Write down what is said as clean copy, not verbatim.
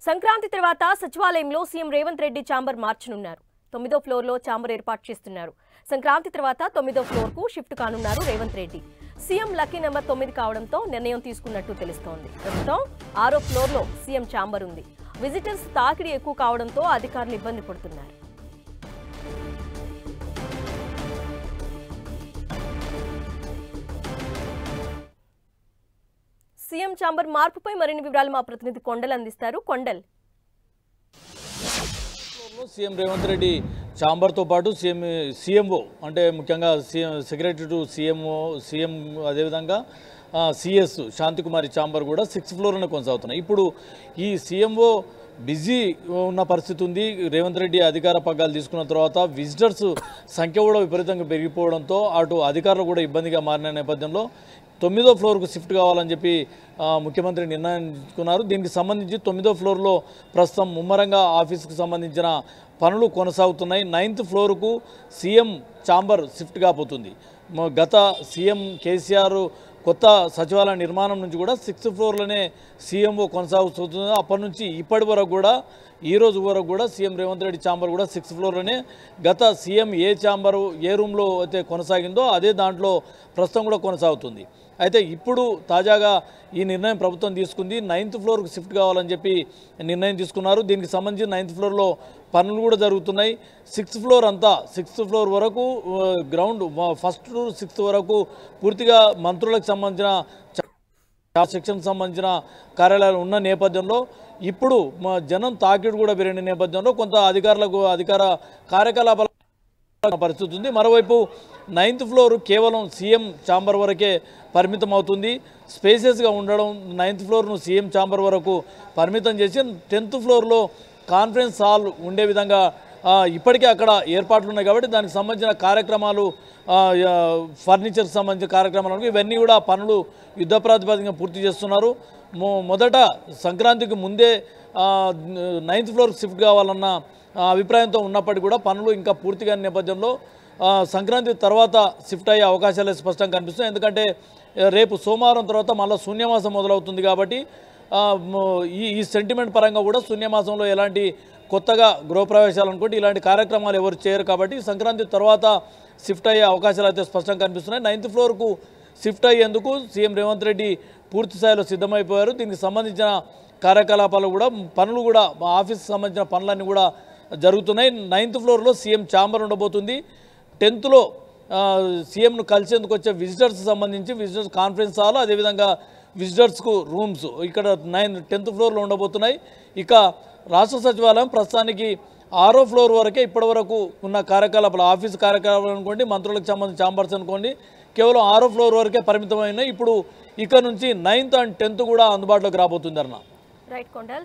సంక్రాంతి తర్వాత సచివాలయంలో CM Revanth Reddy chamber మార్చనున్నారు. 9వ ఫ్లోర్లో ఛాంబర్ ఏర్పాటు చేస్తున్నారు. సంక్రాంతి తర్వాత 9వ ఫ్లోర్కు షిఫ్ట్ కానున్నారు Revanth Reddy. CM lucky number 9 కావడంతో నిర్ణయం తీసుకున్నట్టు తెలుస్తోంది. ప్రస్తుతం 6వ ఫ్లోర్లో సీఎం ఛాంబర్ ఉంది. విజిటర్స్ తాకిడి ఎక్కువ కావడంతో అధికారులు ఇబ్బంది పడుతున్నారు. సీఎం ఛాంబర్ మార్పుపై మరిన్ని వివరాలు మా ప్రతినిధి కొండల్ అందిస్తారు. కొండల్, సీఎం రేవంత్ రెడ్డి ఛాంబర్తో పాటు సీఎంఓ అంటే ముఖ్యంగా సెక్రటరీ టు సీఎం అదేవిధంగా సిఎస్ శాంతికుమారి ఛాంబర్ కూడా 6th ఫ్లోర్లోనే కొనసాగుతున్నాయి. ఇప్పుడు ఈ సీఎంఓ బిజీ ఉన్న పరిస్థితి ఉంది. రేవంత్ రెడ్డి అధికార పగ్గాలు తీసుకున్న తర్వాత విజిటర్స్ సంఖ్య కూడా విపరీతంగా పెరిగిపోవడంతో అటు అధికారులు కూడా ఇబ్బందిగా మారిన నేపథ్యంలో 9వ ఫ్లోర్కు షిఫ్ట్ కావాలని చెప్పి ముఖ్యమంత్రి నిర్ణయించుకున్నారు. దీనికి సంబంధించి 9వ ఫ్లోర్లో ప్రస్తుతం ముమ్మరంగా ఆఫీస్కి సంబంధించిన పనులు కొనసాగుతున్నాయి. 9th ఫ్లోర్కు సీఎం ఛాంబర్ షిఫ్ట్ కాబోతుంది. గత సీఎం కేసీఆర్ కొత్త సచివాలయ నిర్మాణం నుంచి కూడా 6th ఫ్లోర్లోనే సీఎంఓ కొనసాగుతుంది. అప్పటి నుంచి ఇప్పటి వరకు కూడా ఈ రోజు వరకు కూడా సీఎం రేవంత్ రెడ్డి ఛాంబర్ కూడా 6th ఫ్లోర్లోనే గత సీఎం ఏ ఛాంబరు ఏ రూమ్లో అయితే కొనసాగిందో అదే దాంట్లో ప్రస్తుతం కూడా కొనసాగుతుంది. అయితే ఇప్పుడు తాజాగా ఈ నిర్ణయం ప్రభుత్వం తీసుకుంది. 9th ఫ్లోర్కు షిఫ్ట్ కావాలని చెప్పి నిర్ణయం తీసుకున్నారు. దీనికి సంబంధించి 9th ఫ్లోర్లో పనులు కూడా జరుగుతున్నాయి. 6th ఫ్లోర్ అంతా 6th ఫ్లోర్ వరకు గ్రౌండ్ 1st to 6th వరకు పూర్తిగా మంత్రులకు సంబంధించిన సెక్షన్కి సంబంధించిన కార్యాలయాలు ఉన్న నేపథ్యంలో ఇప్పుడు జనం తాకిడి కూడా పెరిగిన నేపథ్యంలో కొంత అధికార కార్యకలాపాల పరిస్థితి ఉంది. మరోవైపు 9th ఫ్లోర్ కేవలం సీఎం ఛాంబర్ వరకే పరిమితం అవుతుంది. స్పేసెస్గా ఉండడం 9th ఫ్లోర్ను సీఎం ఛాంబర్ వరకు పరిమితం చేసి 10th ఫ్లోర్లో కాన్ఫరెన్స్ హాల్ ఉండే విధంగా ఇప్పటికే అక్కడ ఏర్పాట్లు ఉన్నాయి కాబట్టి దానికి సంబంధించిన కార్యక్రమాలు ఫర్నిచర్కి సంబంధించిన కార్యక్రమాలు ఇవన్నీ కూడా పనులు యుద్ధ ప్రాతిపదికగా పూర్తి చేస్తున్నారు. మొదట సంక్రాంతికి ముందే 9th ఫ్లోర్కి షిఫ్ట్ కావాలన్న అభిప్రాయంతో ఉన్నప్పటికీ కూడా పనులు ఇంకా పూర్తిగా నేపథ్యంలో సంక్రాంతి తర్వాత షిఫ్ట్ అయ్యే అవకాశాలు స్పష్టంగా కనిపిస్తున్నాయి. ఎందుకంటే రేపు సోమవారం తర్వాత మళ్ళీ శూన్యమాసం మొదలవుతుంది కాబట్టి ఈ సెంటిమెంట్ పరంగా కూడా శూన్యమాసంలో ఎలాంటి కొత్తగా గృహప్రవేశాలు అనుకోండి ఇలాంటి కార్యక్రమాలు ఎవరు చేయరు కాబట్టి సంక్రాంతి తర్వాత షిఫ్ట్ అయ్యే అవకాశాలు అయితే స్పష్టంగా కనిపిస్తున్నాయి. 9th ఫ్లోర్కు షిఫ్ట్ అయ్యేందుకు సీఎం రేవంత్ రెడ్డి పూర్తి స్థాయిలో సిద్ధమైపోయారు. దీనికి సంబంధించిన కార్యకలాపాలు కూడా పనులు కూడా ఆఫీస్కి సంబంధించిన పనులన్నీ కూడా జరుగుతున్నాయి. 9th ఫ్లోర్లో సీఎం ఛాంబర్ ఉండబోతుంది. 10th సీఎంను కలిసేందుకు వచ్చే విజిటర్స్ సంబంధించి విజిటర్స్ కాన్ఫరెన్స్ హాల్ అదేవిధంగా విజిటర్స్కు రూమ్స్ ఇక్కడ 10th ఫ్లోర్లో ఉండబోతున్నాయి. ఇక రాష్ట్ర సచివాలయం ప్రస్తుతానికి 6వ ఫ్లోర్ వరకే ఇప్పటి వరకు ఉన్న కార్యకలాపాలు ఆఫీస్ కార్యకలాపాలు అనుకోండి మంత్రులకు సంబంధించిన ఛాంబర్స్ అనుకోండి కేవలం 6వ ఫ్లోర్ వరకే పరిమితమైన ఇప్పుడు ఇక్కడ నుంచి 9th and 10th కూడా అందుబాటులోకి రాబోతుంది. రైట్ కొండల్.